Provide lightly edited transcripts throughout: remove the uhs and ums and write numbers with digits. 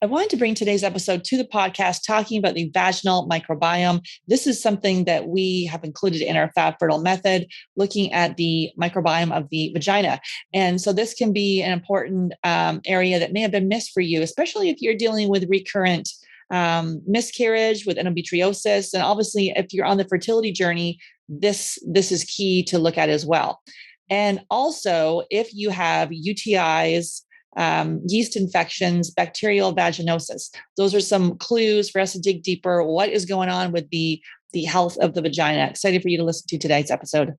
I wanted to bring today's episode to the podcast talking about the vaginal microbiome. This is something that we have included in our Fab Fertile method, looking at the microbiome of the vagina. And so this can be an important area that may have been missed for you, especially if you're dealing with recurrent miscarriage, with endometriosis. And obviously, if you're on the fertility journey, this is key to look at as well. And also, if you have UTIs, yeast infections, bacterial vaginosis. Those are some clues for us to dig deeper. What is going on with the health of the vagina? Excited for you to listen to today's episode.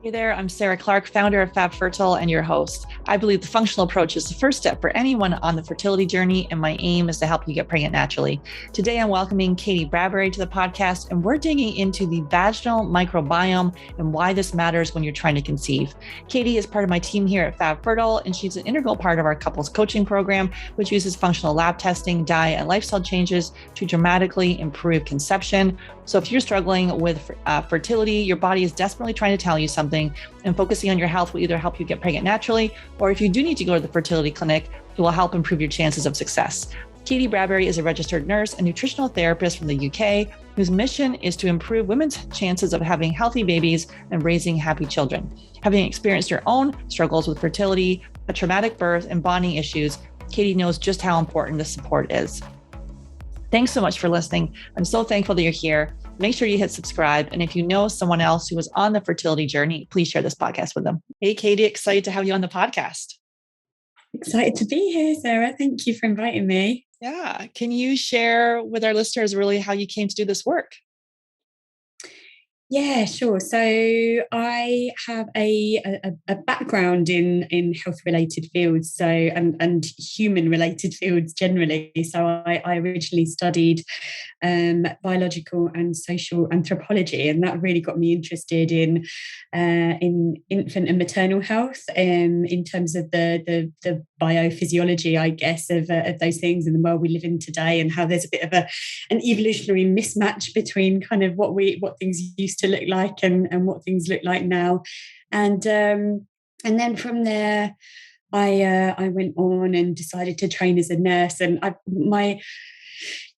Hey there, I'm Sarah Clark, founder of Fab Fertile and your host. I believe the functional approach is the first step for anyone on the fertility journey, and my aim is to help you get pregnant naturally. Today, I'm welcoming Katie Bradbury to the podcast, and we're digging into the vaginal microbiome and why this matters when you're trying to conceive. Katie is part of my team here at Fab Fertile, and she's an integral part of our couples coaching program, which uses functional lab testing, diet, and lifestyle changes to dramatically improve conception. So if you're struggling with fertility, your body is desperately trying to tell you something, and focusing on your health will either help you get pregnant naturally, or if you do need to go to the fertility clinic, it will help improve your chances of success. Katie Bradbury is a registered nurse and nutritional therapist from the UK, whose mission is to improve women's chances of having healthy babies and raising happy children. Having experienced her own struggles with fertility, a traumatic birth, and bonding issues, Katie knows just how important this support is. Thanks so much for listening. I'm so thankful that you're here. Make sure you hit subscribe. And if you know someone else who is on the fertility journey, please share this podcast with them. Hey, Katie, excited to have you on the podcast. Excited to be here, Sarah. Thank you for inviting me. Yeah. Can you share with our listeners really how you came to do this work? Yeah, sure. So I have a background in health-related fields, and human-related fields generally. So I originally studied biological and social anthropology, and that really got me interested in infant and maternal health, in terms of the biophysiology, I guess, of those things in the world we live in today, and how there's a bit of an evolutionary mismatch between kind of what things used to look like and what things look like now, and then from there I went on and decided to train as a nurse, and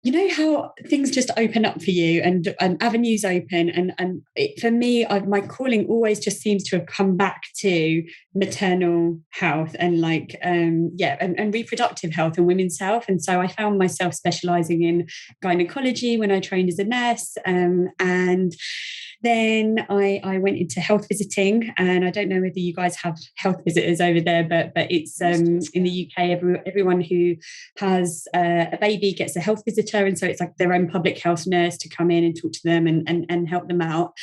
you know how things just open up for you and avenues open, and for me, my calling always just seems to have come back to maternal health and and reproductive health and women's health. And so I found myself specializing in gynecology when I trained as a nurse, and then I went into health visiting, and I don't know whether you guys have health visitors over there, but it's in the UK, everyone who has a baby gets a health visitor, and so it's like their own public health nurse to come in and talk to them and help them out.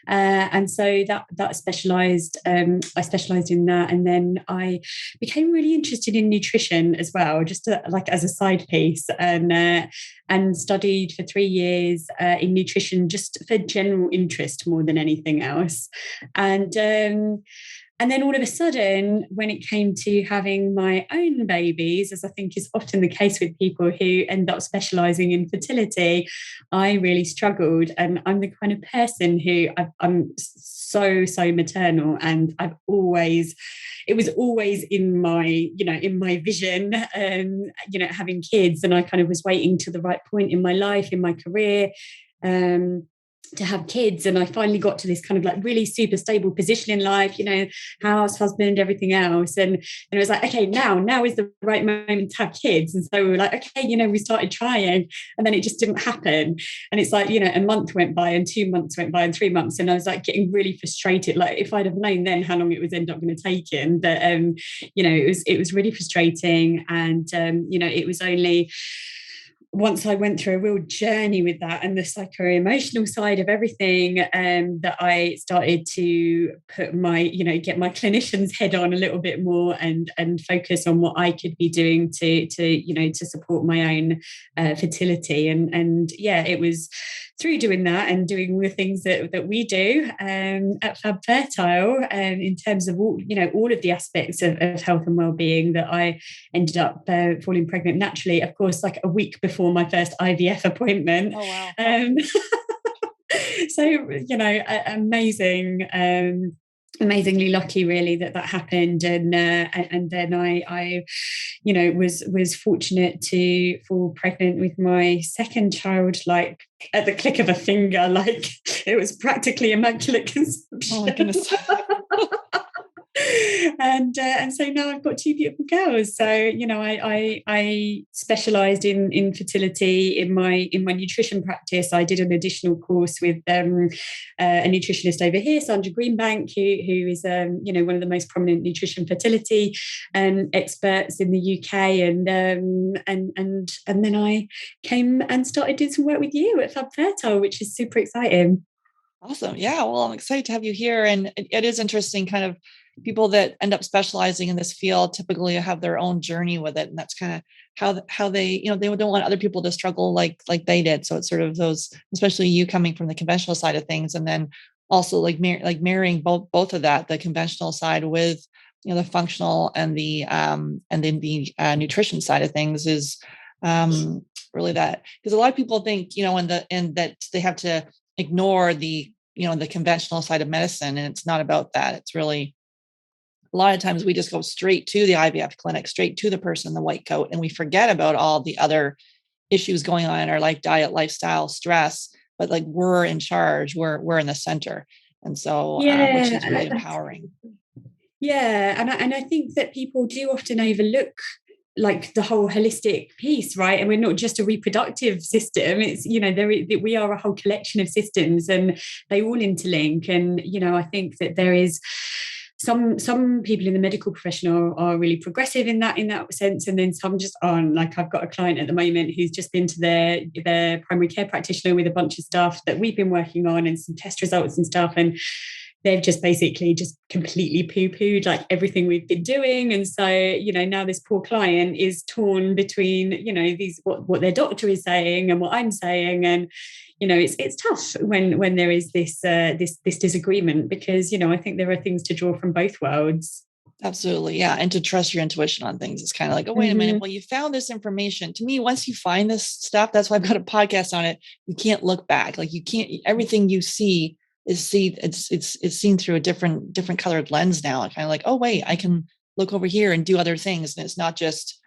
And so that specialized, I specialized in that, and then I became really interested in nutrition as well, just as a side piece, and studied for 3 years in nutrition just for general interest more than anything else. And then all of a sudden, when it came to having my own babies, as I think is often the case with people who end up specializing in fertility, I really struggled. And I'm the kind of person who I'm so maternal, and it was always in my vision, having kids. And I kind of was waiting to the right point in my life, in my career, to have kids. And I finally got to this kind of like really super stable position in life, house, husband, everything else. And it was like, okay, now is the right moment to have kids. And so we were like, okay, we started trying, and then it just didn't happen. And it's like, a month went by, and 2 months went by, and 3 months. And I was like getting really frustrated. Like, if I'd have known then how long it was end up going to take in, but, it was really frustrating. And, it was only once I went through a real journey with that and the psycho-emotional side of everything, that I started to put get my clinician's head on a little bit more and focus on what I could be doing to support my own fertility. And it was through doing that and doing the things that we do at Fab Fertile, in terms of all of the aspects of health and well-being, that I ended up falling pregnant naturally, of course, like a week before my first IVF appointment. Oh, wow. So, amazing. amazingly lucky, really, that happened, and then I was fortunate to fall pregnant with my second child, like at the click of a finger. Like, it was practically immaculate conception. Oh my goodness. And so now I've got two beautiful girls. So I specialised in fertility in my nutrition practice. I did an additional course with a nutritionist over here, Sandra Greenbank, who is one of the most prominent nutrition fertility experts in the UK. And then I came and started doing some work with you at Fab Fertile, which is super exciting. Awesome. Yeah. Well, I'm excited to have you here. And it is interesting, kind of people that end up specializing in this field typically have their own journey with it. And that's kind of how they, they don't want other people to struggle like they did. So it's sort of those, especially you coming from the conventional side of things, and then also like marrying both of that, the conventional side with, the functional and the nutrition side of things is really that. Because a lot of people think, in that they have to ignore the the conventional side of medicine, and it's not about that. It's really, a lot of times we just go straight to the IVF clinic, straight to the person in the white coat, and we forget about all the other issues going on in our life, diet, lifestyle, stress. But like, we're in charge, we're in the center, and so which is really empowering. Yeah, and I think that people do often overlook like the whole holistic piece, right? And we're not just a reproductive system. It's, we are a whole collection of systems, and they all interlink. And, I think that there is some people in the medical profession are really progressive in that sense, and then some just aren't. Like, I've got a client at the moment who's just been to their primary care practitioner with a bunch of stuff that we've been working on and some test results and stuff, and they've just basically just completely poo-pooed like everything we've been doing. And so, now this poor client is torn between, these what their doctor is saying and what I'm saying. And, it's tough when there is this disagreement, because, I think there are things to draw from both worlds. Absolutely. Yeah. And to trust your intuition on things. It's kind of like, oh, wait a minute. Well, you found this information. To me, once you find this stuff, that's why I've got a podcast on it. You can't look back. Like, you can't, everything you see it's seen through a different colored lens now. Kind of like, oh wait, I can look over here and do other things, and it's not just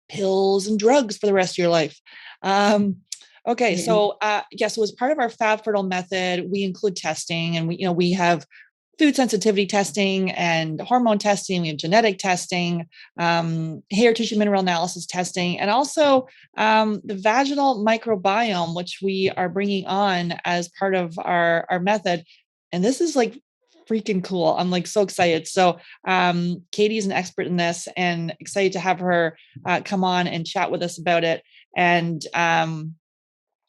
pills and drugs for the rest of your life. Okay, so so as part of our Fab Fertile method, we include testing, and we have food sensitivity testing and hormone testing. We have genetic testing, hair tissue mineral analysis testing, and also the vaginal microbiome, which we are bringing on as part of our method. And this is like freaking cool. I'm like so excited. So Katie is an expert in this, and excited to have her come on and chat with us about it. And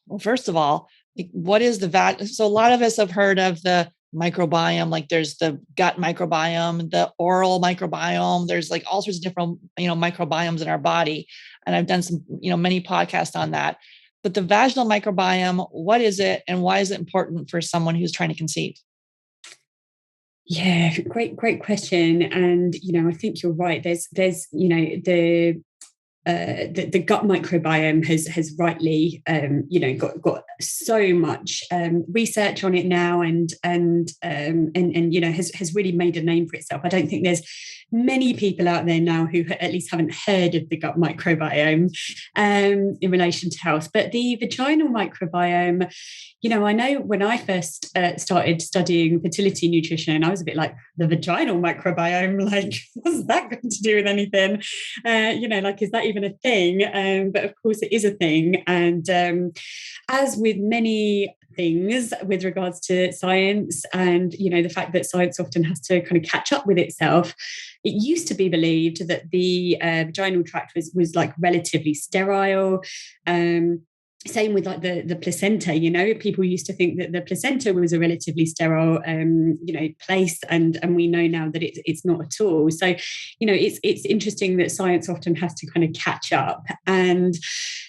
well, first of all, what is the So a lot of us have heard of the microbiome, like there's the gut microbiome, the oral microbiome, there's like all sorts of different, microbiomes in our body. And I've done some, many podcasts on that. But the vaginal microbiome, what is it, and why is it important for someone who's trying to conceive? Yeah, great question. And, I think you're right. There's the gut microbiome has rightly got so much research on it now, and has really made a name for itself. I don't think there's many people out there now who at least haven't heard of the gut microbiome in relation to health. But the vaginal microbiome, I know when I first started studying fertility nutrition, I was a bit like, the vaginal microbiome, like, what's that got to do with anything? Like, is that even a thing? But of course it is a thing. And as with many things with regards to science, and the fact that science often has to kind of catch up with itself, it used to be believed that the vaginal tract was like relatively sterile. Same with like the placenta, people used to think that the placenta was a relatively sterile, place, and we know now that it's not at all. So, it's interesting that science often has to kind of catch up. And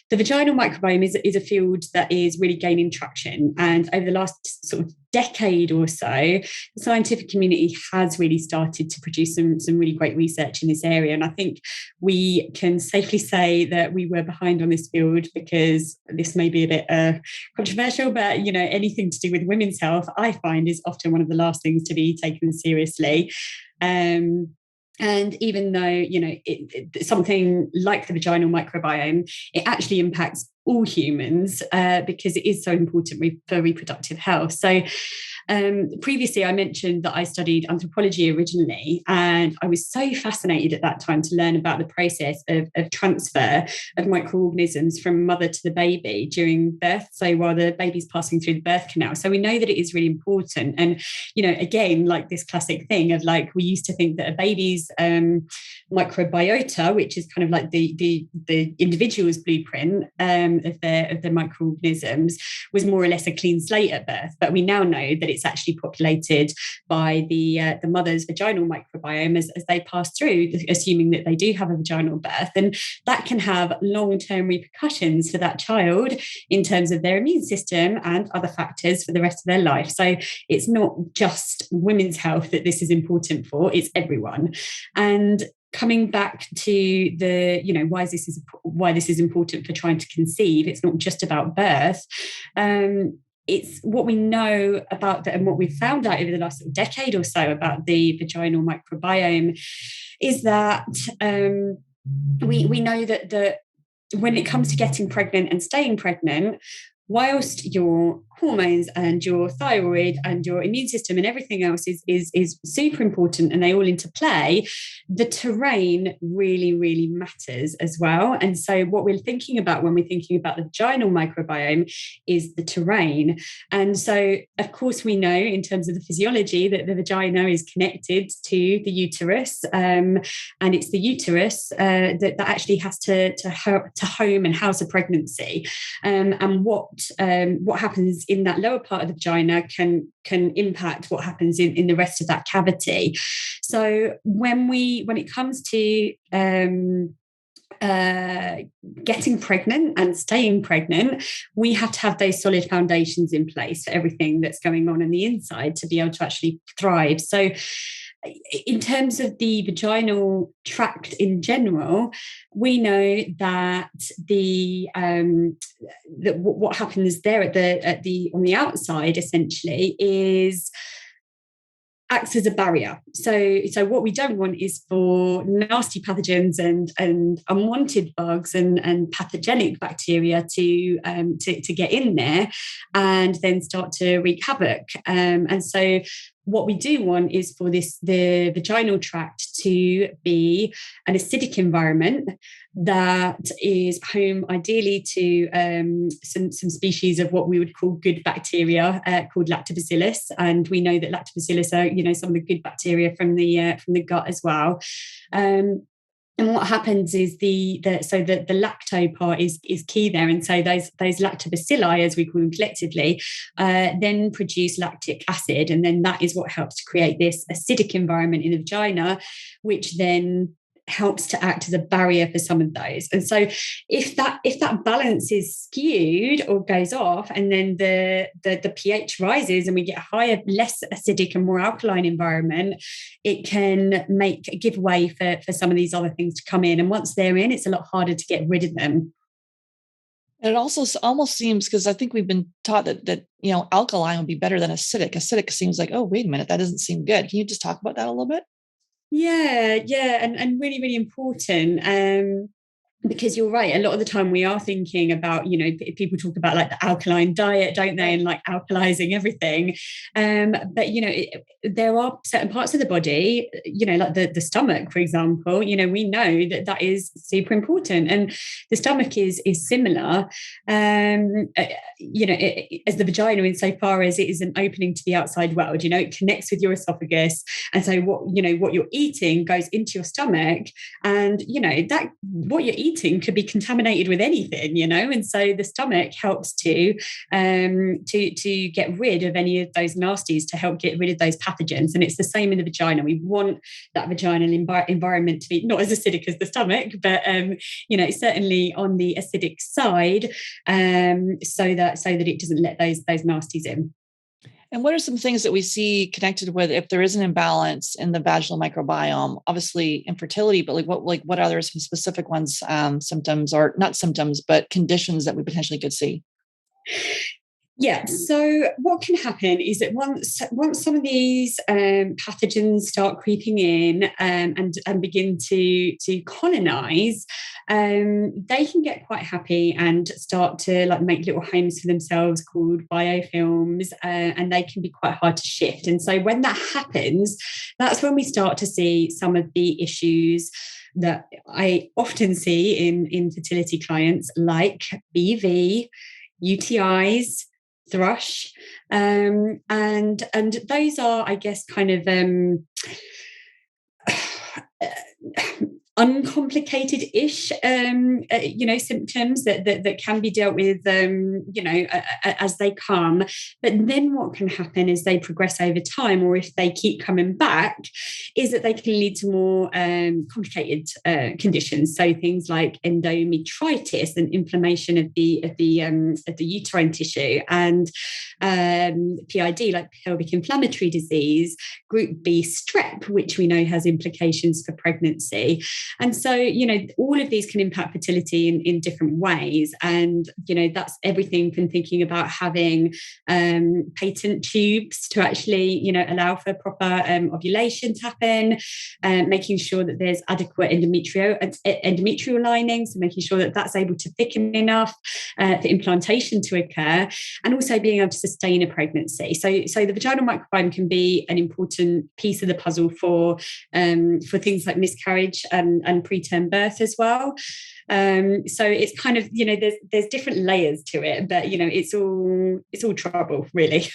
the vaginal microbiome is a field that is really gaining traction. And over the last sort of decade or so, the scientific community has really started to produce some really great research in this area. And I think we can safely say that we were behind on this field, because this may be a bit controversial, but anything to do with women's health, I find, is often one of the last things to be taken seriously. And even though, something like the vaginal microbiome, it actually impacts all humans because it is so important for reproductive health. So previously I mentioned that I studied anthropology originally, and I was so fascinated at that time to learn about the process of transfer of microorganisms from mother to the baby during birth, so while the baby's passing through the birth canal. So we know that it is really important. And again, like this classic thing of like, we used to think that a baby's microbiota, which is kind of like the individual's blueprint of their microorganisms, was more or less a clean slate at birth. But we now know that it's actually populated by the mother's vaginal microbiome as they pass through, assuming that they do have a vaginal birth. And that can have long-term repercussions for that child in terms of their immune system and other factors for the rest of their life. So it's not just women's health that this is important for, it's everyone. And coming back to the, why this is important for trying to conceive, it's not just about birth. It's what we know about that, and what we've found out over the last decade or so about the vaginal microbiome is that we know that when it comes to getting pregnant and staying pregnant, whilst your hormones and your thyroid and your immune system and everything else is super important and they all interplay, the terrain really, really matters as well. And so what we're thinking about when we're thinking about the vaginal microbiome is the terrain. And so, of course, we know in terms of the physiology that the vagina is connected to the uterus, and it's the uterus that actually has to home and house a pregnancy. And what happens in that lower part of the vagina can impact what happens in the rest of that cavity. So when it comes to getting pregnant and staying pregnant, we have to have those solid foundations in place for everything that's going on the inside to be able to actually thrive. So in terms of the vaginal tract in general, we know that what happens there on the outside essentially acts as a barrier. So what we don't want is for nasty pathogens and unwanted bugs and pathogenic bacteria to get in there and then start to wreak havoc. And so what we do want is for the vaginal tract to be an acidic environment that is home ideally to some species of what we would call good bacteria called lactobacillus. And we know that lactobacillus are, some of the good bacteria from the gut as well. And what happens is the lacto part is key there. And so those lactobacilli, as we call them collectively, then produce lactic acid. And then that is what helps to create this acidic environment in the vagina, which then helps to act as a barrier for some of those. And so if that balance is skewed or goes off, and then the pH rises and we get a higher, less acidic and more alkaline environment, it can give way for some of these other things to come in. And once they're in, it's a lot harder to get rid of them. And it also almost seems, because I think we've been taught that alkaline would be better than acidic. Acidic seems like, oh, wait a minute, that doesn't seem good. Can you just talk about that a little bit? Yeah, and really, really important. Because you're right, a lot of the time we are thinking about, people talk about like the alkaline diet, don't they, and like alkalizing everything. But there are certain parts of the body, like the stomach, for example. We know that is super important, and the stomach is similar, as the vagina, insofar as it is an opening to the outside world. It connects with your esophagus, and so what you're eating goes into your stomach, and that what you're eating could be contaminated with anything, and so the stomach helps to get rid of any of those nasties, to help get rid of those pathogens. And it's the same in the vagina. We want that vaginal environment to be not as acidic as the stomach, but certainly on the acidic side, so that it doesn't let those nasties in. And what are some things that we see connected with if there is an imbalance in the vaginal microbiome? Obviously, infertility, but what are some specific ones, symptoms or not symptoms, but conditions that we potentially could see? Yeah. So what can happen is that once some of these pathogens start creeping in and begin to colonize, they can get quite happy and start to like make little homes for themselves called biofilms, and they can be quite hard to shift. And so when that happens, that's when we start to see some of the issues that I often see in fertility clients, like BV, UTIs, thrush, and those are, I guess, kind of uncomplicated-ish, symptoms that can be dealt with, as they come. But then what can happen as they progress over time, or if they keep coming back, is that they can lead to more complicated conditions. So things like endometritis and inflammation of the uterine tissue, and PID, like pelvic inflammatory disease, group B strep, which we know has implications for pregnancy. And so, all of these can impact fertility in different ways. And, that's everything from thinking about having patent tubes to actually, allow for proper ovulation to happen, making sure that there's adequate endometrial lining, so making sure that that's able to thicken enough for implantation to occur, and also being able to sustain a pregnancy. So the vaginal microbiome can be an important piece of the puzzle for things like miscarriage and preterm birth as well. So it's kind of, there's different layers to it, but it's all trouble, really.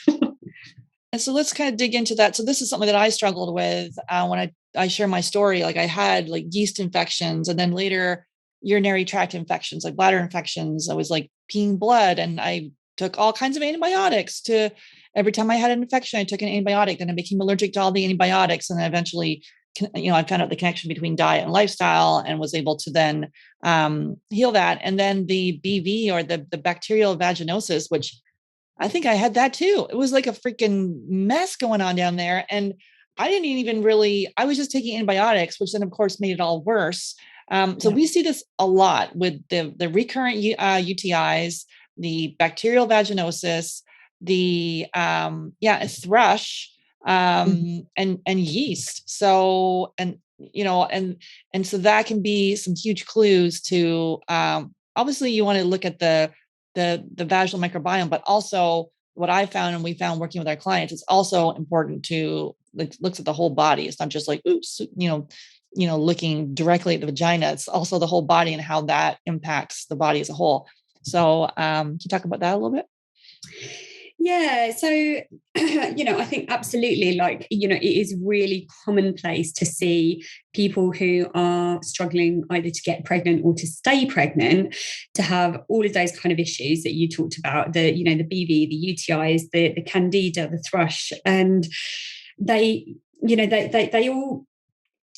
And so let's kind of dig into that. So this is something that I struggled with when I share my story. Like I had like yeast infections, and then later urinary tract infections, like bladder infections. I was like peeing blood, and I took all kinds of antibiotics. To every time I had an infection, I took an antibiotic. Then I became allergic to all the antibiotics, and then eventually, I found out the connection between diet and lifestyle, and was able to then heal that. And then the BV, or the bacterial vaginosis, which I think I had that too. It was like a freaking mess going on down there. And I didn't even really, I was just taking antibiotics, which then of course made it all worse. So we see this a lot with the recurrent UTIs, the bacterial vaginosis, the thrush, and yeast. So, and so that can be some huge clues to, obviously you want to look at the vaginal microbiome, but also what I found, and we found working with our clients, it's also important to look at the whole body. It's not just like, oops, looking directly at the vagina. It's also the whole body and how that impacts the body as a whole. So can you talk about that a little bit? Yeah. So, I think absolutely, it is really commonplace to see people who are struggling either to get pregnant or to stay pregnant to have all of those kind of issues that you talked about, the BV, the UTIs, the Candida, the thrush, and they all,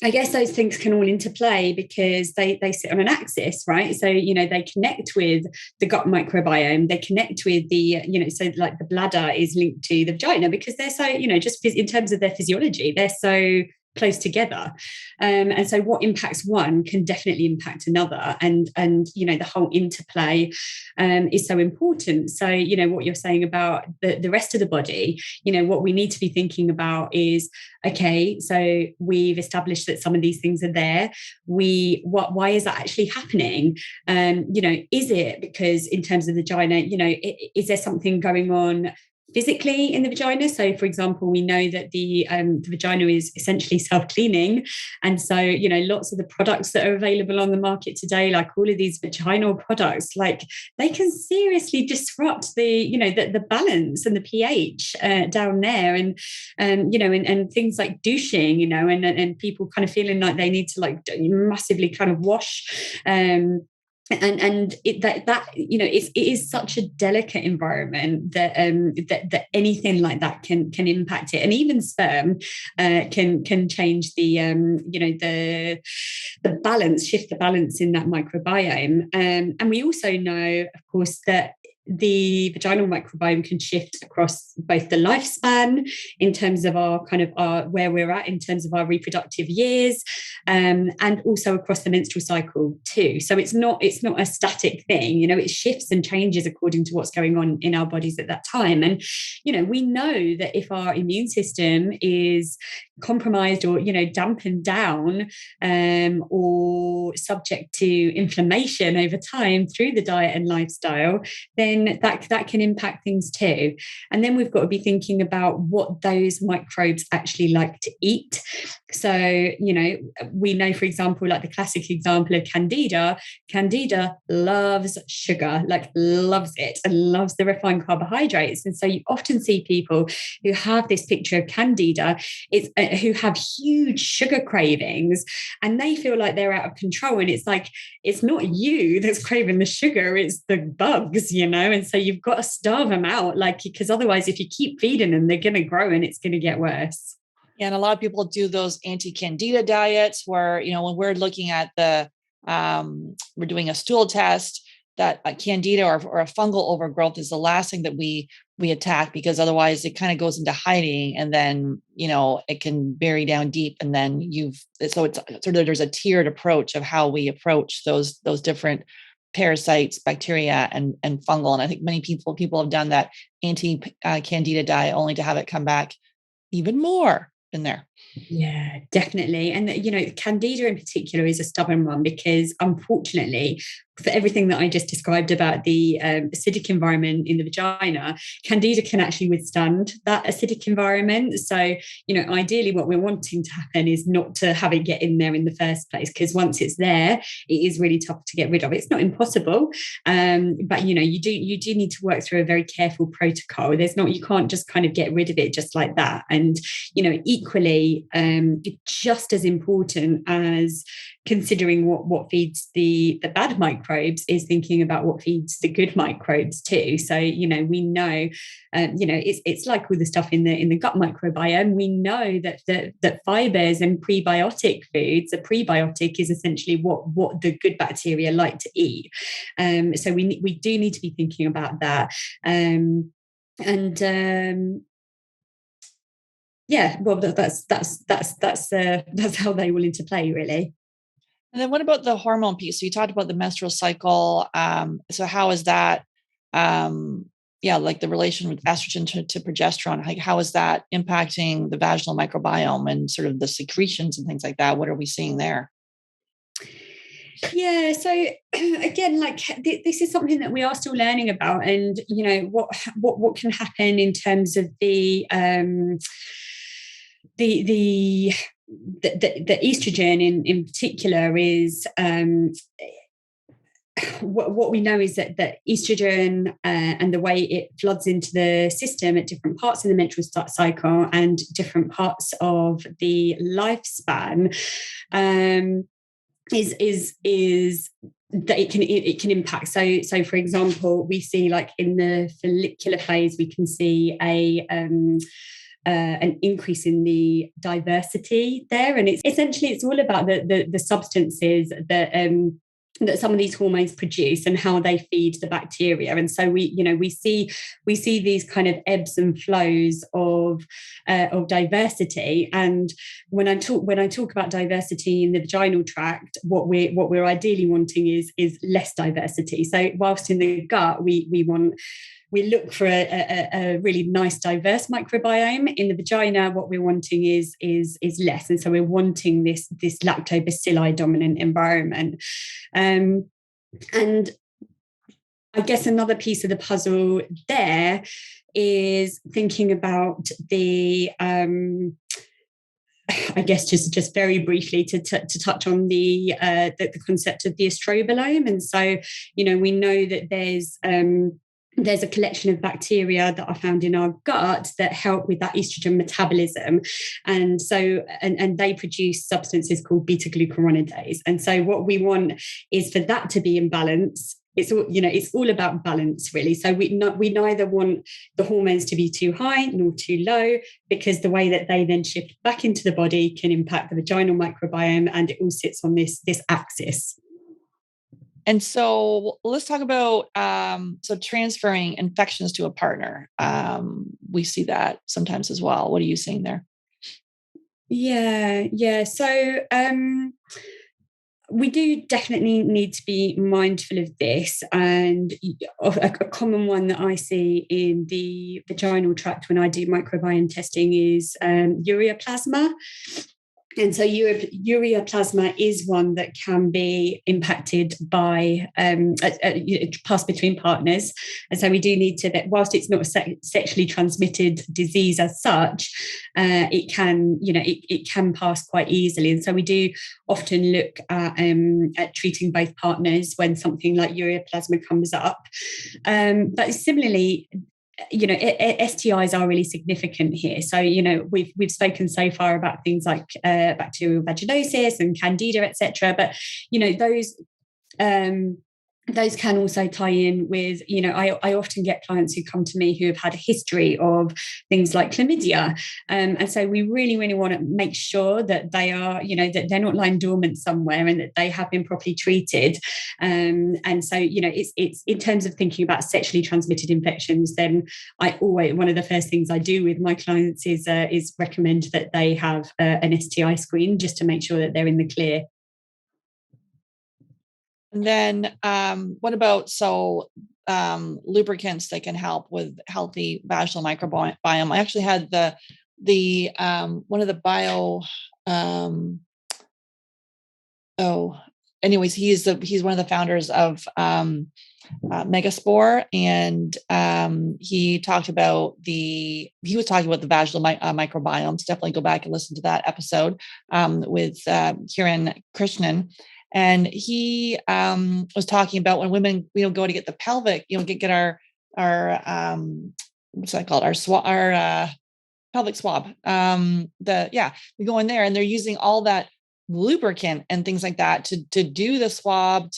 I guess those things can all interplay because they sit on an axis, right? So, they connect with the gut microbiome, they connect with the, so like the bladder is linked to the vagina because they're so, just in terms of their physiology, they're so close together. And so what impacts one can definitely impact another. And the whole interplay is so important. So, what you're saying about the rest of the body, what we need to be thinking about is, okay, so we've established that some of these things are there. Why is that actually happening? Is it because in terms of the vagina, is there something going on physically in the vagina? So, for example, we know that the vagina is essentially self-cleaning, and so lots of the products that are available on the market today, like all of these vaginal products, like they can seriously disrupt the balance and the pH down there, and things like douching, and people kind of feeling like they need to like massively kind of wash. It is such a delicate environment that that anything like that can impact it, and even sperm can change the balance, shift the balance in that microbiome. And we also know, of course, that the vaginal microbiome can shift across both the lifespan in terms of our where we're at in terms of our reproductive years, and also across the menstrual cycle too. So it's not a static thing, you know, it shifts and changes according to what's going on in our bodies at that time. And, you know, we know that if our immune system is compromised or, you know, dampened down, or subject to inflammation over time through the diet and lifestyle, then that can impact things too. And then we've got to be thinking about what those microbes actually like to eat. So, you know, we know, for example, like the classic example of Candida. Candida loves sugar, like loves it, and loves the refined carbohydrates. And so you often see people who have this picture of Candida, who have huge sugar cravings, and they feel like they're out of control. And it's like, it's not you that's craving the sugar, it's the bugs, you know. And so you've got to starve them out, like, because otherwise, if you keep feeding them, they're going to grow and it's going to get worse. And a lot of people do those anti-Candida diets where, you know, when we're looking at we're doing a stool test, that a Candida or a fungal overgrowth is the last thing that we attack, because otherwise it kind of goes into hiding, and then, you know, it can bury down deep, and then so it's sort of, there's a tiered approach of how we approach those different parasites, bacteria, and fungal. And I think many people have done that anti-Candida diet only to have it come back even more in there. Yeah, definitely. And, you know, Candida in particular is a stubborn one, because unfortunately, for everything that I just described about the acidic environment in the vagina, Candida can actually withstand that acidic environment. So, you know, ideally what we're wanting to happen is not to have it get in there in the first place, because once it's there, it is really tough to get rid of. It's not impossible, but, you know, you do need to work through a very careful protocol. You can't just kind of get rid of it just like that. And, you know, equally, just as important as considering what feeds the bad microbes is thinking about what feeds the good microbes too. So, you know, we know, you know, it's like all the stuff in the gut microbiome. We know that fibers and prebiotic foods, a prebiotic is essentially what the good bacteria like to eat. So we do need to be thinking about that. Yeah, well, that's how they will interplay, really. And then what about the hormone piece? So you talked about the menstrual cycle. So how is that? Like the relation with estrogen to progesterone. Like, how is that impacting the vaginal microbiome and sort of the secretions and things like that? What are we seeing there? Yeah, so again, like this is something that we are still learning about, and, you know, what can happen in terms of the estrogen in particular is, what we know is that estrogen and the way it floods into the system at different parts of the menstrual cycle and different parts of the lifespan, is that it can impact. So for example, we see, like, in the follicular phase, we can see an increase in the diversity there, and it's all about the substances that some of these hormones produce and how they feed the bacteria. And so we see these kind of ebbs and flows of diversity. And when I talk about diversity in the vaginal tract, what we're ideally wanting is less diversity. So whilst in the gut we look for a really nice, diverse microbiome, in the vagina, what we're wanting is less. And so we're wanting this lactobacilli dominant environment. And I guess another piece of the puzzle there is thinking about the I guess just very briefly to touch on the concept of the estrobolome. And so, you know, we know that there's a collection of bacteria that are found in our gut that help with that estrogen metabolism. And so, and they produce substances called beta-glucuronidase. And so what we want is for that to be in balance. It's all about balance, really. So we neither want the hormones to be too high nor too low, because the way that they then shift back into the body can impact the vaginal microbiome, and it all sits on this axis. And so let's talk about so transferring infections to a partner. We see that sometimes as well. What are you seeing there? Yeah. So we do definitely need to be mindful of this. And a common one that I see in the vaginal tract when I do microbiome testing is ureaplasma. And so ureaplasma is one that can be impacted by pass between partners. And so we do need to, that whilst it's not a sexually transmitted disease as such, it can, it can pass quite easily. And so we do often look at treating both partners when something like ureaplasma comes up. But similarly, STIs are really significant here. So, we've spoken so far about things like bacterial vaginosis and Candida, etc. But, those can also tie in with, I often get clients who come to me who have had a history of things like chlamydia. And so we really, really want to make sure that they are, that they're not lying dormant somewhere and that they have been properly treated. And so, it's in terms of thinking about sexually transmitted infections, then one of the first things I do with my clients is recommend that they have an STI screen just to make sure that they're in the clear. And then what about lubricants that can help with healthy vaginal microbiome? I actually had the one of the anyways, he's one of the founders of Megaspore, and he was talking about the vaginal microbiome. So definitely go back and listen to that episode with Kiran Krishnan. And he was talking about when women, go to get the pelvic, get our what's that called? Our pelvic swab. We go in there and they're using all that lubricant and things like that to do the swab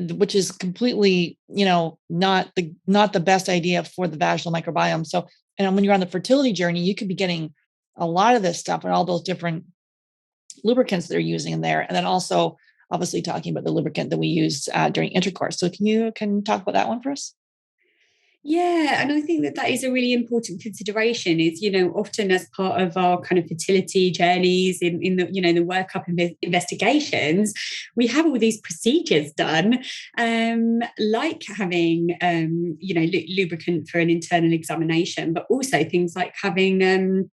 which is completely, not the best idea for the vaginal microbiome. So, and when you're on the fertility journey, you could be getting a lot of this stuff and all those different lubricants they're using in there. And then also obviously talking about the lubricant that we use during intercourse. So can you talk about that one for us? Yeah, and I think that is a really important consideration is, often as part of our kind of fertility journeys in the, the workup investigations, we have all these procedures done, like having, lubricant for an internal examination, but also things like having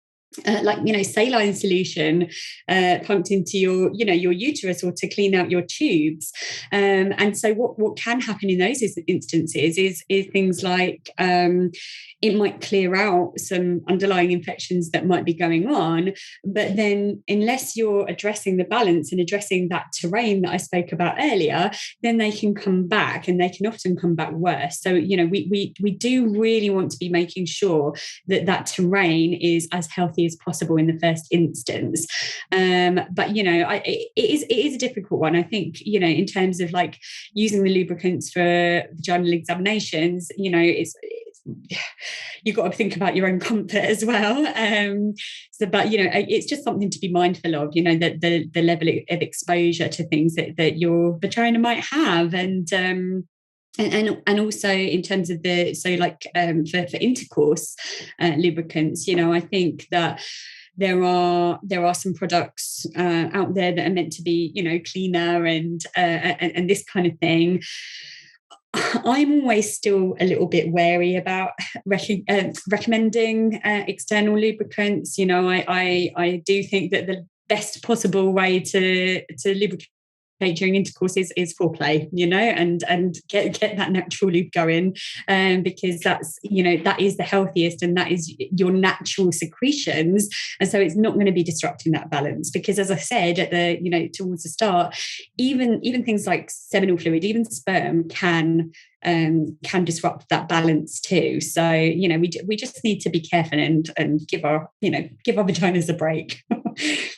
saline solution pumped into your uterus or to clean out your tubes, and so what can happen in those instances is things like it might clear out some underlying infections that might be going on, but then unless you're addressing the balance and addressing that terrain that I spoke about earlier, then they can come back, and they can often come back worse. So we do really want to be making sure that terrain is as healthy as possible in the first instance. But it is a difficult one. I think in terms of like using the lubricants for vaginal examinations, you've got to think about your own comfort as well. But it's just something to be mindful of. That the level of exposure to things that your vagina might have, and also in terms of for intercourse lubricants, I think that there are some products out there that are meant to be cleaner and this kind of thing. I'm always still a little bit wary about recommending external lubricants. I do think that the best possible way to lubricate during intercourse is foreplay, and get that natural loop going, because that's that is the healthiest, and that is your natural secretions, and so it's not going to be disrupting that balance. Because as I said at the towards the start, even things like seminal fluid, even sperm can disrupt that balance too. So we just need to be careful and give our vaginas a break.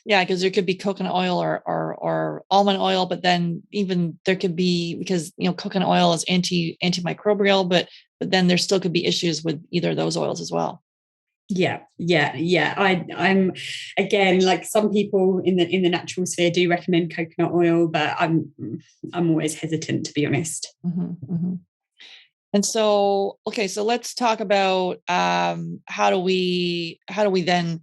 Yeah, because there could be coconut oil or almond oil, but then even there could be, because coconut oil is antimicrobial, but then there still could be issues with either of those oils as well. I'm again, like some people in the natural sphere do recommend coconut oil, but I'm always hesitant, to be honest. Mm-hmm, mm-hmm. And so, okay, so let's talk about how do we then,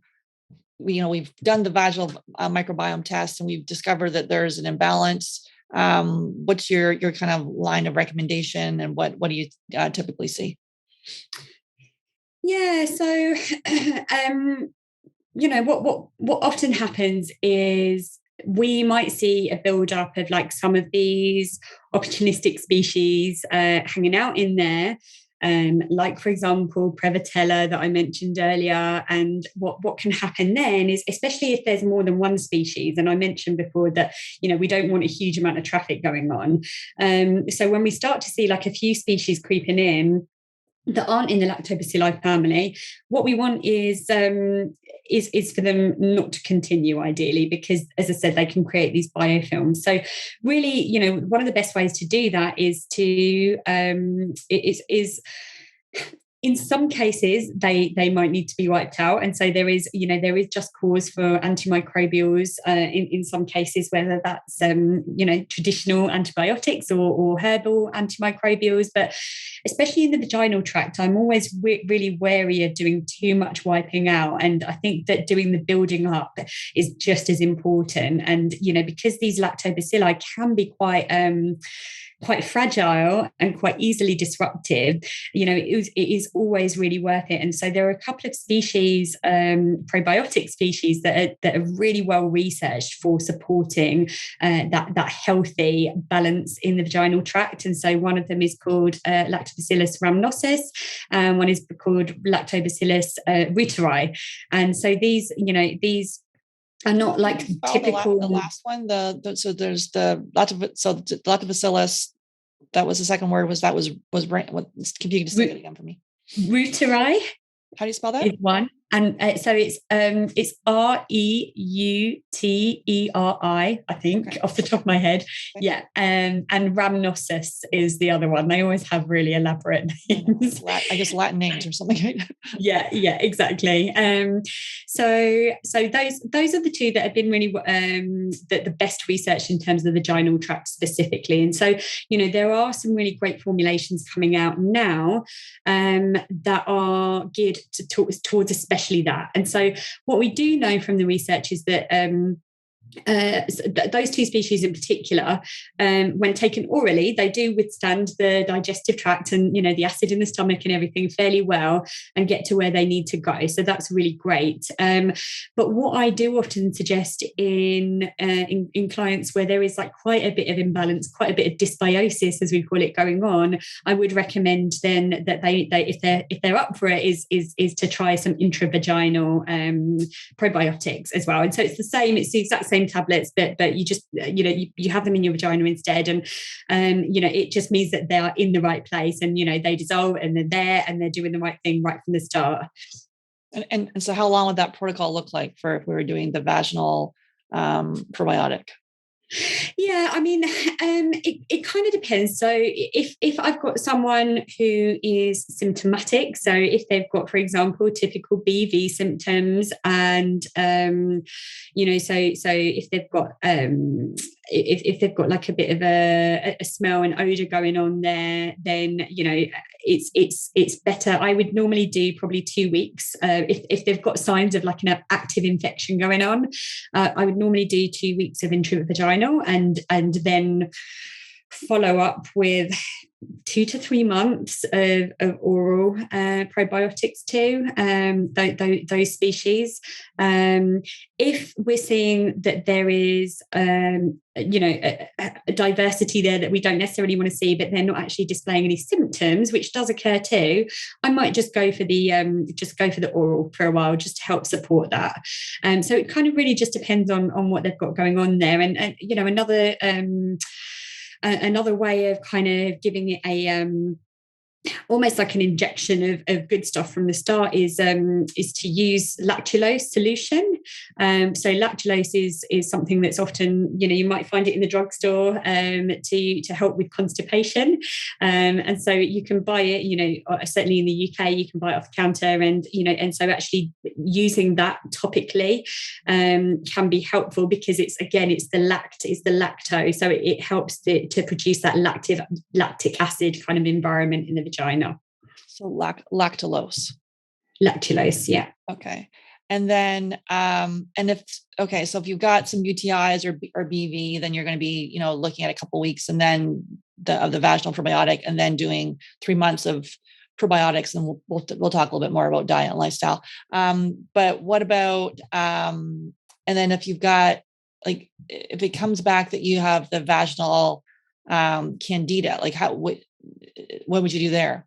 we've done the vaginal microbiome test and we've discovered that there's an imbalance. What's your kind of line of recommendation, and what do you typically see? Yeah, so what often happens is we might see a build-up of like some of these opportunistic species hanging out in there, like for example Prevotella that I mentioned earlier. And what can happen then is, especially if there's more than one species, and I mentioned before that we don't want a huge amount of traffic going on, so when we start to see like a few species creeping in that aren't in the Lactobacilli family, what we want is for them not to continue, ideally, because, as I said, they can create these biofilms. So, really, one of the best ways to do that is to in some cases they might need to be wiped out, and so there is just cause for antimicrobials in some cases, whether that's traditional antibiotics or herbal antimicrobials. But especially in the vaginal tract, I'm always really wary of doing too much wiping out, and I think that doing the building up is just as important. And because these lactobacilli can be quite fragile and quite easily disruptive, it is always really worth it. And so there are a couple of species, probiotic species, that are really well researched for supporting that healthy balance in the vaginal tract. And so one of them is called Lactobacillus rhamnosus, and one is called Lactobacillus reuteri. And so these are not like typical. The last one, so there's the Lactobacillus. That was the second word. Was what? Can you just say it again for me? Reuteri. How do you spell that? Is one, and so it's Reuteri, I think, okay, off the top of my head. Okay. Yeah, and rhamnosus is the other one. They always have really elaborate names. I guess Latin names or something. yeah, exactly. So those are the two that have been really the best researched in terms of the vaginal tract specifically. And so there are some really great formulations coming out now that are geared towards especially that. And so what we do know from the research is that those two species in particular, when taken orally, they do withstand the digestive tract and the acid in the stomach and everything fairly well, and get to where they need to go. So that's really great. But what I do often suggest in clients where there is like quite a bit of imbalance, quite a bit of dysbiosis, as we call it, going on, I would recommend then that they if they're up for it is to try some intravaginal probiotics as well. And so it's the exact same tablets, but you just you have them in your vagina instead, and it just means that they are in the right place, and they dissolve and they're there and they're doing the right thing right from the start. And so how long would that protocol look like for if we were doing the vaginal probiotic? Yeah, I mean, it kind of depends. So if I've got someone who is symptomatic, so if they've got, for example, typical BV symptoms, and so if they've got if they've got like a bit of a smell and odor going on there, then it's better. I would normally do probably 2 weeks. If they've got signs of like an active infection going on, I would normally do 2 weeks of intravaginal, and then follow up with 2 to 3 months of oral probiotics too, those species. If we're seeing that there is a diversity there that we don't necessarily want to see, but they're not actually displaying any symptoms, which does occur too, I might just go for the oral for a while, just to help support that. So it kind of really just depends on what they've got going on there. And another way of kind of giving it almost like an injection of good stuff from the start is to use lactulose solution. So lactulose is something that's often, you might find it in the drugstore to help with constipation. And so you can buy it, certainly in the UK, you can buy it off the counter, and so actually using that topically can be helpful, because it's the lactose, so it helps to produce that lactic acid kind of environment in the vagina. So lactulose. Lactulose, yeah. Okay. And then, so if you've got some UTIs or BV, then you're going to be, looking at a couple of weeks, and then the vaginal probiotic, and then doing 3 months of probiotics, and we'll talk a little bit more about diet and lifestyle. But what about, and then if you've got, like, if it comes back that you have the vaginal Candida, like what would you do there?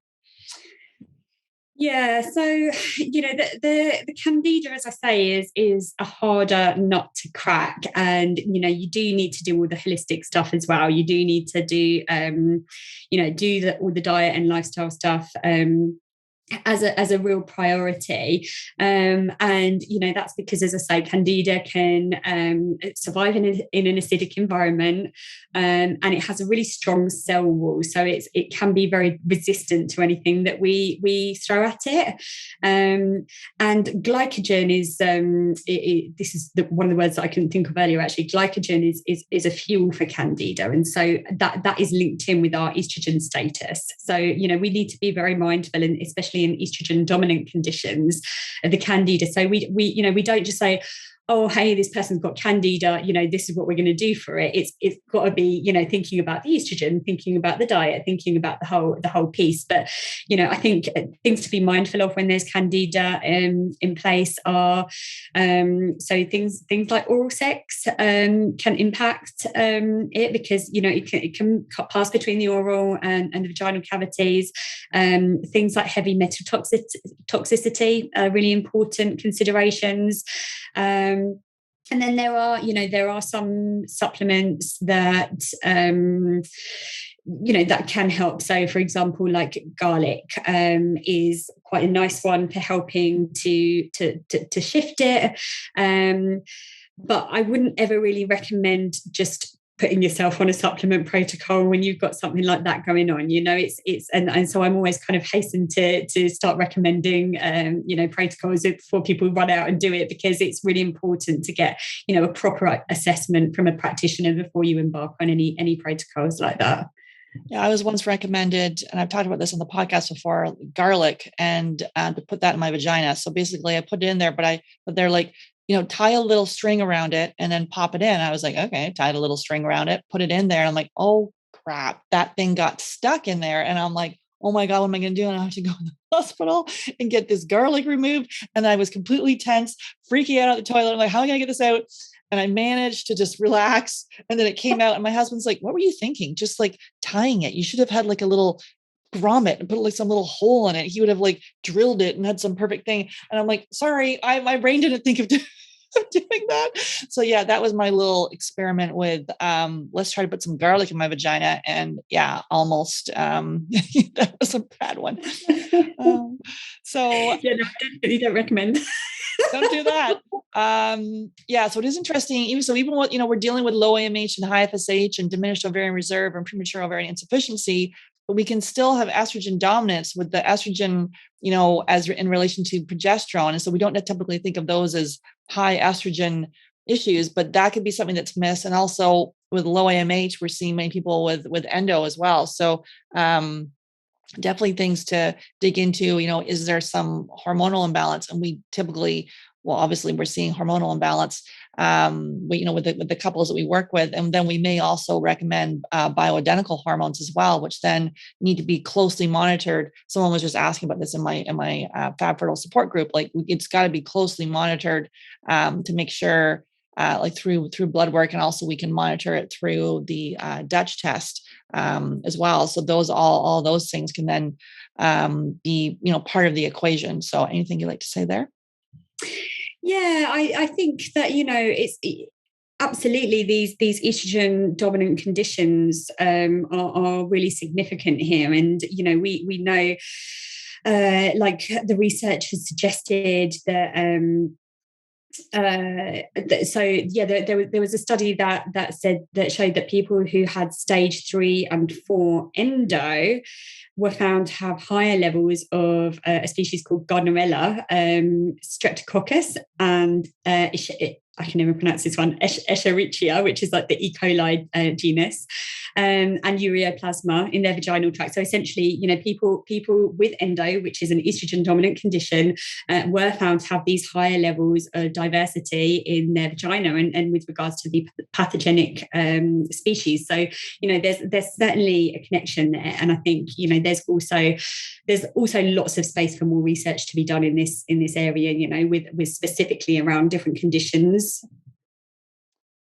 Yeah, so the Candida, as I say, is a harder nut to crack, and you do need to do all the holistic stuff as well. You do need to do all the diet and lifestyle stuff as a real priority, and that's because, as I say, Candida can survive in an acidic environment, and it has a really strong cell wall, so it can be very resistant to anything that we throw at it. And glycogen is this is one of the words that I couldn't think of earlier. Actually, glycogen is a fuel for Candida, and so that is linked in with our estrogen status. So we need to be very mindful, and especially in estrogen dominant conditions, the Candida. So we don't just say, oh, hey, this person's got Candida, this is what we're going to do for it. It's got to be, thinking about the estrogen, thinking about the diet, thinking about the whole piece. But, I think things to be mindful of when there's Candida in place are, so things like oral sex can impact it, because, it can pass between the oral and the vaginal cavities. Things like heavy metal toxicity are really important considerations. And then there are some supplements that that can help. So, for example, like garlic is quite a nice one for helping to shift it. But I wouldn't ever really recommend just putting yourself on a supplement protocol when you've got something like that going on. And so I'm always kind of hasten to start recommending protocols before people run out and do it, because it's really important to get a proper assessment from a practitioner before you embark on any protocols like that. Yeah, I was once recommended, and I've talked about this on the podcast before, garlic, and to put that in my vagina. So basically I put it in there, but they're like, tie a little string around it and then pop it in. I was like, okay, tied a little string around it, put it in there. And I'm like, oh crap, that thing got stuck in there. And I'm like, oh my God, what am I going to do? And I have to go to the hospital and get this garlic removed. And I was completely tense, freaking out at the toilet. I'm like, how am I going to get this out? And I managed to just relax. And then it came out. And my husband's like, what were you thinking? Just like tying it. You should have had like a little grommet and put like some little hole in it. He would have like drilled it and had some perfect thing. And I'm like, sorry, my brain didn't think of doing that. So yeah, that was my little experiment with let's try to put some garlic in my vagina, and yeah, almost that was a bad one. So yeah, no, definitely don't recommend. Don't do that. So it is interesting. Even what we're dealing with low AMH and high FSH and diminished ovarian reserve and premature ovarian insufficiency, but we can still have estrogen dominance with the estrogen, as in relation to progesterone. And so we don't typically think of those as high estrogen issues, but that could be something that's missed. And also with low AMH, we're seeing many people with endo as well. So definitely things to dig into. Is there some hormonal imbalance? And we typically, obviously we're seeing hormonal imbalance with the couples that we work with. And then we may also recommend bioidentical hormones as well, which then need to be closely monitored. Someone was just asking about this in my Fab Fertile support group. Like, it's got to be closely monitored to make sure, like through blood work, and also we can monitor it through the Dutch test as well. So those all those things can then be part of the equation. So anything you'd like to say there? Yeah, I think that absolutely, these estrogen dominant conditions are really significant here, and we know, like the research has suggested that. So yeah, there was a study that showed that people who had stage 3 and 4 endo were found to have higher levels of a species called Gardnerella, Streptococcus, and I can never pronounce this one, Escherichia, which is like the E. coli genus, and ureaplasma in their vaginal tract. So essentially, people with endo, which is an estrogen dominant condition, were found to have these higher levels of diversity in their vagina, and with regards to the pathogenic species. So there's certainly a connection there, and I think there's also lots of space for more research to be done in this area, with specifically around different conditions.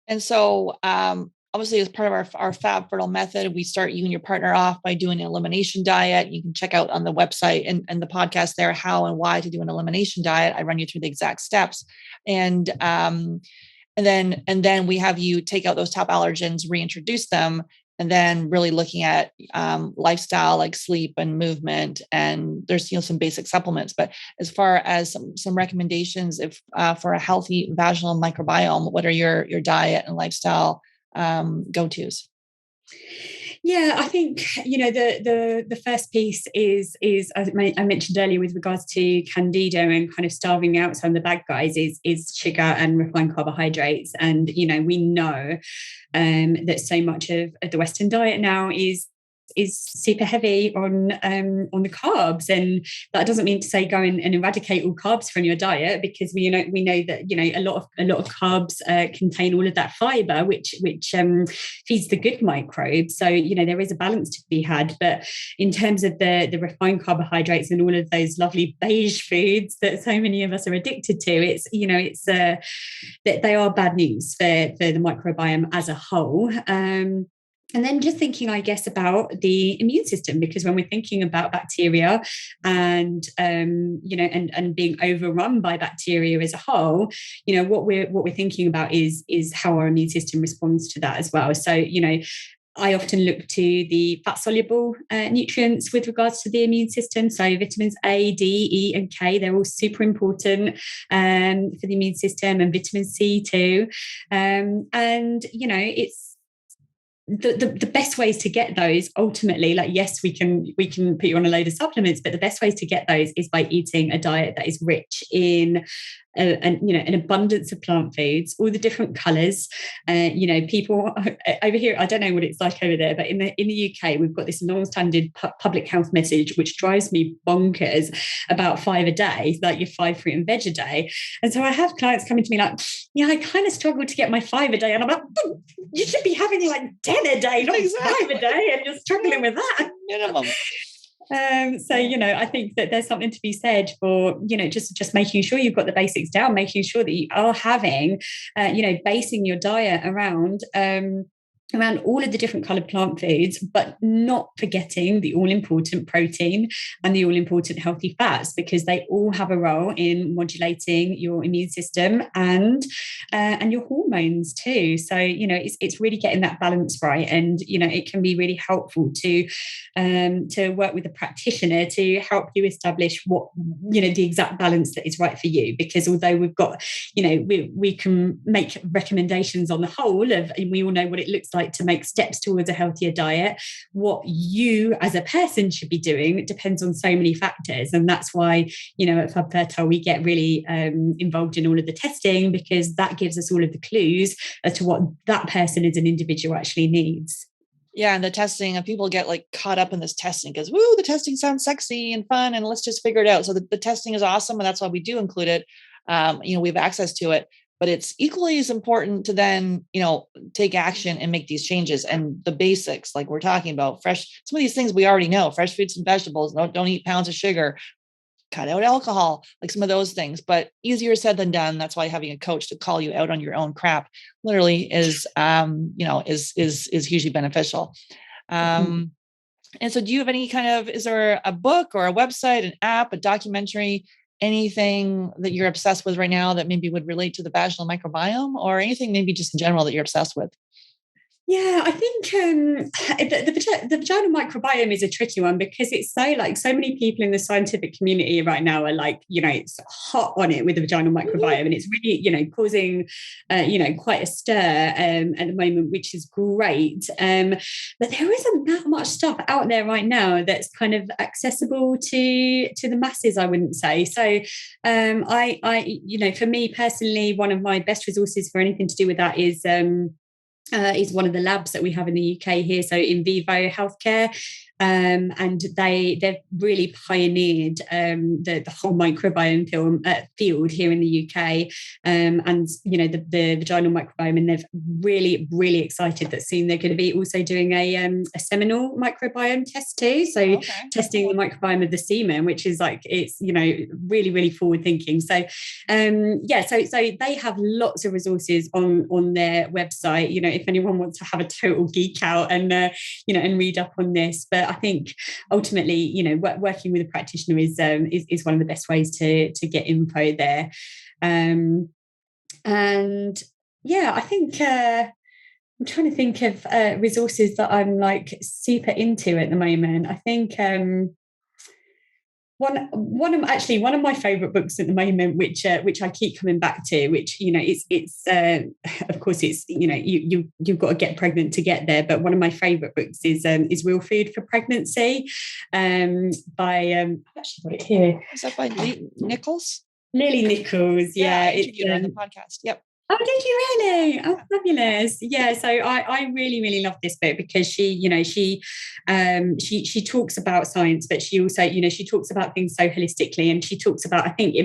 And so obviously, as part of our Fab Fertile method, we start you and your partner off by doing an elimination diet. You can check out on the website and the podcast there how and why to do an elimination diet. I run you through the exact steps. And then we have you take out those top allergens, reintroduce them, and then really looking at lifestyle like sleep and movement. And there's some basic supplements. But as far as some recommendations, if for a healthy vaginal microbiome, what are your diet and lifestyle go-tos? Yeah, I think the first piece is as I mentioned earlier with regards to Candida and kind of starving out some of the bad guys is sugar and refined carbohydrates, and we know that so much of the Western diet now is super heavy on the carbs, and that doesn't mean to say go and eradicate all carbs from your diet, because we know that a lot of carbs contain all of that fiber which feeds the good microbes. So there is a balance to be had, but in terms of the refined carbohydrates and all of those lovely beige foods that so many of us are addicted to, it's that they are bad news for the microbiome as a whole. And then just thinking, I guess, about the immune system, because when we're thinking about bacteria and and being overrun by bacteria as a whole, what we're thinking about is how our immune system responds to that as well. So I often look to the fat-soluble nutrients with regards to the immune system. So vitamins A, D, E, and K, they're all super important for the immune system, and vitamin C too. It's the best ways to get those ultimately, like, yes, we can put you on a load of supplements, but the best ways to get those is by eating a diet that is rich in an abundance of plant foods, all the different colors. People over here, I don't know what it's like over there, but in the UK, we've got this long-standing public health message which drives me bonkers about 5 a day, like your 5 fruit and veg a day. And so I have clients coming to me like, yeah, I kind of struggle to get my 5 a day, and I'm like, you should be having like 10 a day, not 5 a day, and you're struggling with that minimum. I think that there's something to be said for, just making sure you've got the basics down, making sure that you are having, basing your diet around all of the different coloured plant foods, but not forgetting the all-important protein and the all-important healthy fats, because they all have a role in modulating your immune system and your hormones too. So, it's really getting that balance right. And, it can be really helpful to work with a practitioner to help you establish what, the exact balance that is right for you. Because although we've got, we can make recommendations on the whole of, and we all know what it looks like to make steps towards a healthier diet, what you as a person should be doing depends on so many factors. And that's why, at Fab Fertile, we get really involved in all of the testing, because that gives us all of the clues as to what that person as an individual actually needs. Yeah, and the testing, and people get like caught up in this testing because, woo, the testing sounds sexy and fun, and let's just figure it out. So the testing is awesome, and that's why we do include it. We have access to it, but it's equally as important to then, take action and make these changes. And the basics, like we're talking about, some of these things we already know: fresh fruits and vegetables, don't eat pounds of sugar, cut out alcohol, like some of those things. But easier said than done. That's why having a coach to call you out on your own crap literally is hugely beneficial. And so do you have any is there a book or a website, an app, a documentary, anything that you're obsessed with right now that maybe would relate to the vaginal microbiome, or anything maybe just in general that you're obsessed with? Yeah, I think the vaginal microbiome is a tricky one because it's so many people in the scientific community right now are like, it's hot on it with the vaginal microbiome, and it's really, causing, quite a stir at the moment, which is great. But there isn't that much stuff out there right now that's kind of accessible to the masses, I wouldn't say. So, for me personally, one of my best resources for anything to do with that is one of the labs that we have in the UK here, so In Vivo Healthcare. And they've really pioneered the whole microbiome field here in the UK, and the vaginal microbiome, and they're really, really excited that soon they're going to be also doing a seminal microbiome test too. So testing the microbiome of the semen, which is it's really, really forward thinking. So so they have lots of resources on their website. If anyone wants to have a total geek out and and read up on this, but I think ultimately, working with a practitioner is one of the best ways to get info there. And I think I'm trying to think of resources that I'm super into at the moment. I think one of my favorite books at the moment, which I keep coming back to, which it's of course it's you've got to get pregnant to get there, but one of my favorite books is Real Food for Pregnancy, by I've actually got it here. Is that by Nichols? Lily Nichols, yeah. I interviewed her on the podcast. Yep. Oh, did you really? Oh, fabulous! Yeah, so I really, really love this book because she talks about science, but she also she talks about things so holistically, and she talks about, I think,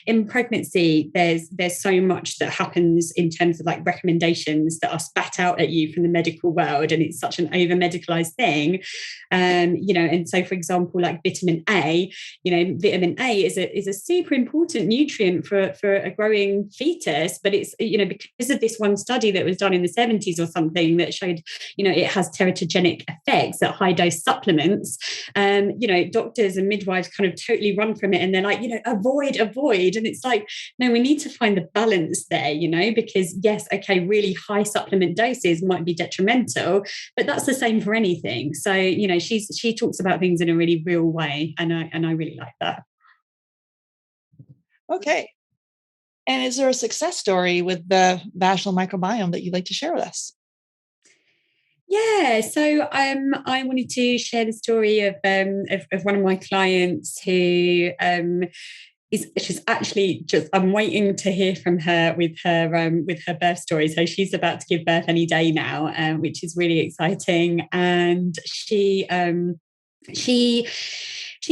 in pregnancy there's so much that happens in terms of recommendations that are spat out at you from the medical world, and it's such an over medicalized thing, and so for example, vitamin A, vitamin A is a super important nutrient for a growing fetus, but it's because of this one study that was done in the 70s or something that showed it has teratogenic effects at high dose supplements. Doctors and midwives kind of totally run from it, and they're like, avoid, and it's no, we need to find the balance there, because yes, okay, really high supplement doses might be detrimental, but that's the same for anything. So she talks about things in a really real way, and I really like that. Okay. And is there a success story with the vaginal microbiome that you'd like to share with us? Yeah, so I wanted to share the story of one of my clients who she's actually I'm waiting to hear from her with her birth story. So she's about to give birth any day now, which is really exciting. And she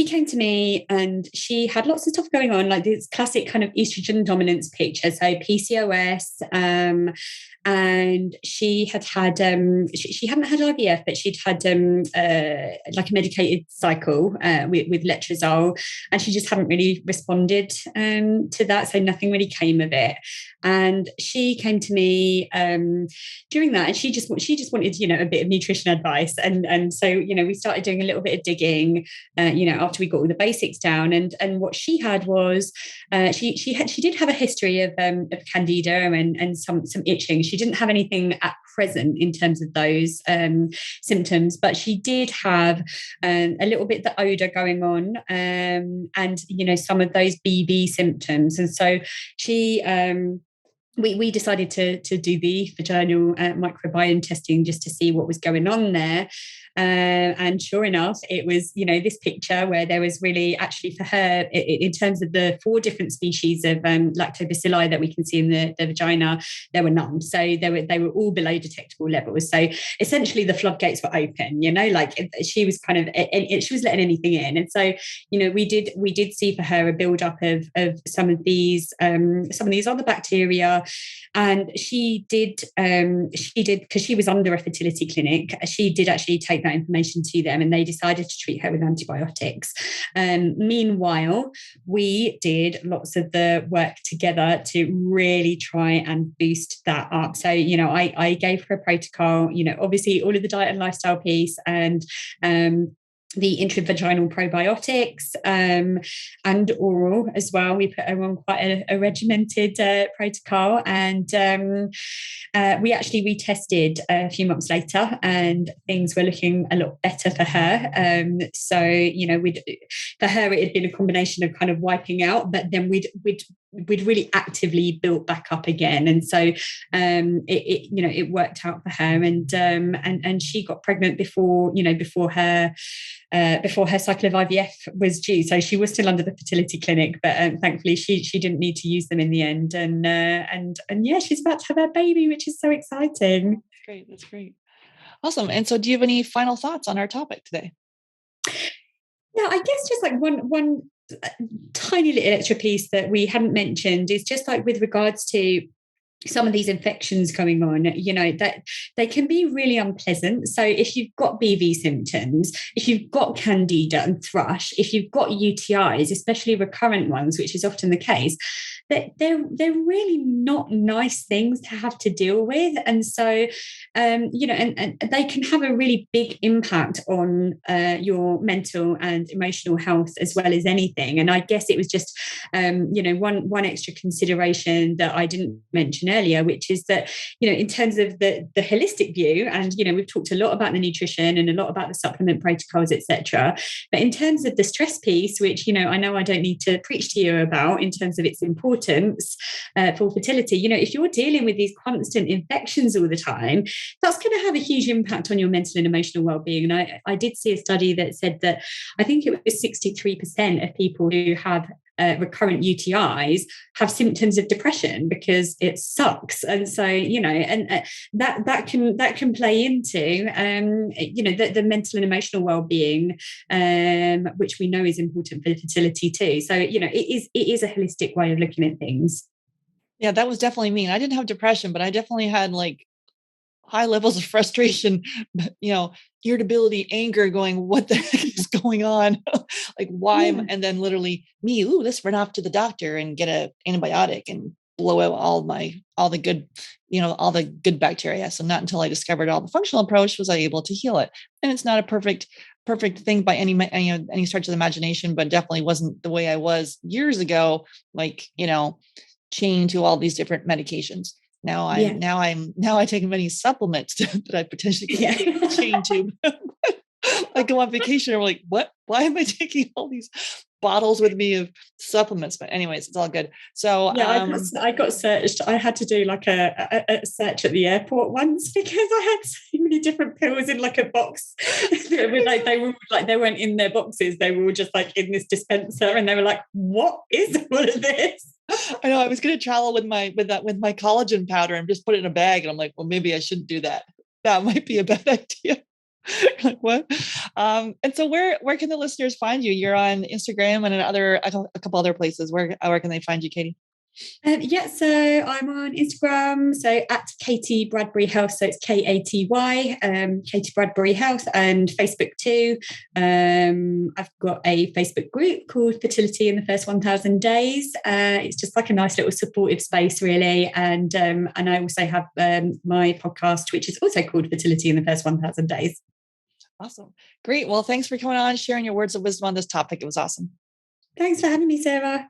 came to me and she had lots of stuff going on, like this classic kind of estrogen dominance picture. So PCOS, and she hadn't had IVF, but she'd had a medicated cycle with letrozole, and she just hadn't really responded to that. So nothing really came of it. And she came to me during that, and she just wanted a bit of nutrition advice, and so we started doing a little bit of digging, after we got all the basics down. And what she had was she did have a history of Candida and some itching. She didn't have anything at present in terms of those symptoms, but she did have a little bit of the odor going on, and some of those BV symptoms. And so she we decided to do the vaginal microbiome testing just to see what was going on there. And sure enough, it was, this picture where there was really actually for her, in terms of the 4 different species of lactobacilli that we can see in the vagina, there were none. So they were all below detectable levels. So essentially the floodgates were open, she was she was letting anything in. And so, we did see for her a buildup of some of these other bacteria. And she did, because she was under a fertility clinic, she did actually take that information to them, and they decided to treat her with antibiotics. Meanwhile, we did lots of the work together to really try and boost that up. So, I gave her a protocol, obviously all of the diet and lifestyle piece, and the intravaginal probiotics, and oral as well. We put her on quite a regimented protocol, and we actually retested a few months later, and things were looking a lot better for her. So for her it had been a combination of kind of wiping out, but then we'd really actively built back up again, and so it worked out for her, and she got pregnant before her cycle of IVF was due. So she was still under the fertility clinic, but thankfully she didn't need to use them in the end. And yeah, she's about to have her baby, which is so exciting. That's great. Awesome. And so do you have any final thoughts on our topic today? Yeah, I guess just like one tiny little extra piece that we hadn't mentioned is just like with regards to some of these infections going on, that they can be really unpleasant. So if you've got BV symptoms, if you've got Candida and thrush, if you've got UTIs, especially recurrent ones, which is often the case, that they're really not nice things to have to deal with. And so, and they can have a really big impact on your mental and emotional health as well as anything. And I guess it was just, one extra consideration that I didn't mention earlier, which is that, in terms of the holistic view, and, we've talked a lot about the nutrition and a lot about the supplement protocols, etc. But in terms of the stress piece, which, I know I don't need to preach to you about in terms of its importance for fertility, if you're dealing with these constant infections all the time, that's going to have a huge impact on your mental and emotional well-being. And I did see a study that said that I think it was 63% of people who have recurrent UTIs have symptoms of depression because it sucks. And so, that can play into, the mental and emotional well-being, which we know is important for fertility too. So, it is a holistic way of looking at things. Yeah, that was definitely me. I didn't have depression, but I definitely had like high levels of frustration, irritability, anger, going, what the heck is going on? Like, why? Yeah. And then literally me, let's run off to the doctor and get an antibiotic and blow out all the good bacteria. So not until I discovered all the functional approach was I able to heal it. And it's not a perfect thing by any stretch of the imagination, but definitely wasn't the way I was years ago, like, chained to all these different medications. Now I take many supplements that I potentially can chain to. I go on vacation and we're like, what? Why am I taking all these bottles with me of supplements? But anyways, it's all good. So yeah, I got searched. I had to do like a search at the airport once because I had so many different pills in like a box. They weren't in their boxes. They were all just like in this dispenser, and they were like, "What is all of this?" I know I was going to travel with my collagen powder and just put it in a bag. And I'm like, well, maybe I shouldn't do that. That might be a bad idea. Like what? And so where can the listeners find you? You're on Instagram and a couple other places. Where can they find you, Katie? So I'm on Instagram, so at Katie Bradbury Health, so it's Katy, Katie Bradbury Health, and Facebook too. I've got a Facebook group called Fertility in the First 1,000 Days. It's just like a nice little supportive space, really, and I also have my podcast, which is also called Fertility in the First 1,000 Days. Awesome, great. Well, thanks for coming on, sharing your words of wisdom on this topic. It was awesome. Thanks for having me, Sarah.